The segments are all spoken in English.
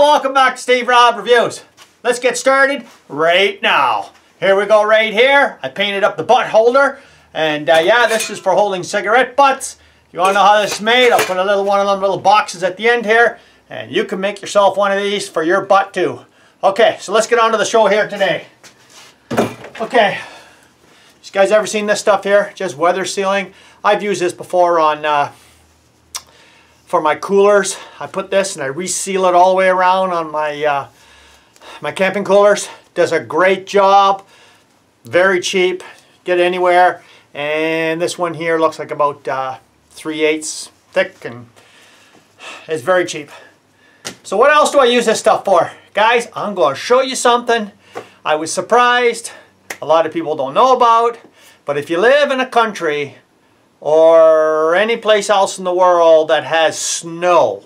welcome back to Steve Rob Reviews. Let's get started right now. Here we go right here. I painted up the butt holder. And yeah, this is for holding cigarette butts. If you want to know how this is made, I'll put a little one of them little boxes at the end here. And you can make yourself one of these for your butt too. Okay, so let's get on to the show here today. Okay, you guys ever seen this stuff here? Just weather sealing. I've used this before on for my coolers. I put this and I reseal it all the way around on my my camping coolers. Does a great job. Very cheap. Get it anywhere. And this one here looks like about 3/8 thick and it's very cheap. So what else do I use this stuff for? Guys, I'm going to show you something I was surprised a lot of people don't know about. But if you live in a country or any place else in the world that has snow,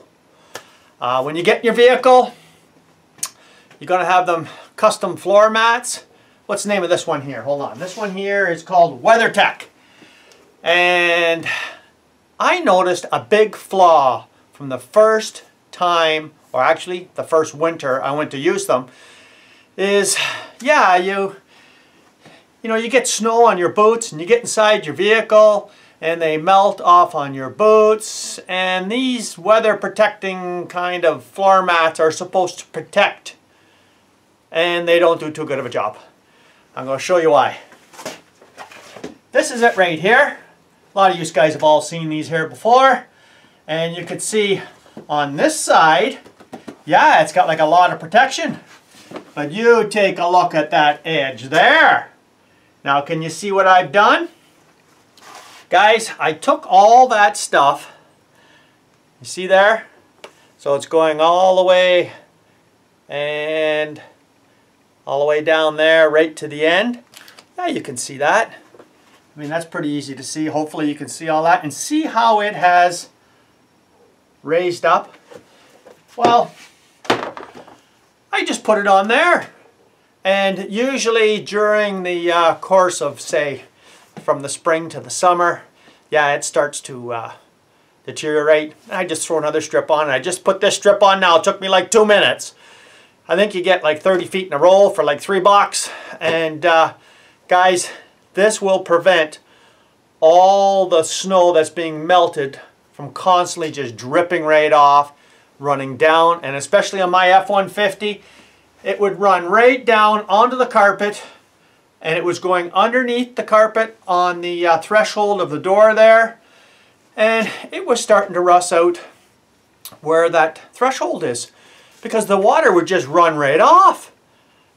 when you get in your vehicle, you're going to have them custom floor mats. What's the name of this one here? Hold on. This one here is called WeatherTech. And I noticed a big flaw from the first time, or actually the first winter I went to use them, is, yeah, you know, you get snow on your boots and you get inside your vehicle and they melt off on your boots, and these weather protecting kind of floor mats are supposed to protect, and they don't do too good of a job. I'm going to show you why. This is it right here. A lot of you guys have all seen these here before, and you can see on this side, yeah, it's got like a lot of protection, but you take a look at that edge there. Now, can you see what I've done? Guys, I took all that stuff, you see there? So it's going all the way and all the way down there right to the end. Yeah, you can see that. I mean, that's pretty easy to see. Hopefully you can see all that and see how it has raised up. Well, I just put it on there. And usually during the course of, say, from the spring to the summer, yeah, it starts to deteriorate. I just throw another strip on, and I just put this strip on now. It took me like 2 minutes. I think you get like 30 feet in a roll for like $3. And guys, this will prevent all the snow that's being melted from constantly just dripping right off, running down, and especially on my F-150, it would run right down onto the carpet, and it was going underneath the carpet on the threshold of the door there, and it was starting to rust out where that threshold is because the water would just run right off,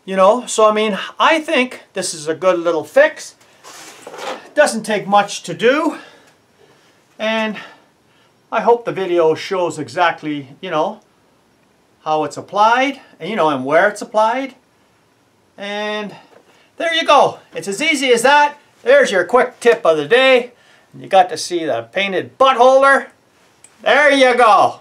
you know. So I mean, I think this is a good little fix. It doesn't take much to do, and I hope the video shows exactly, you know, how it's applied, and you know, and where it's applied. And there you go. It's as easy as that. There's your quick tip of the day. You got to see the painted butt holder. There you go.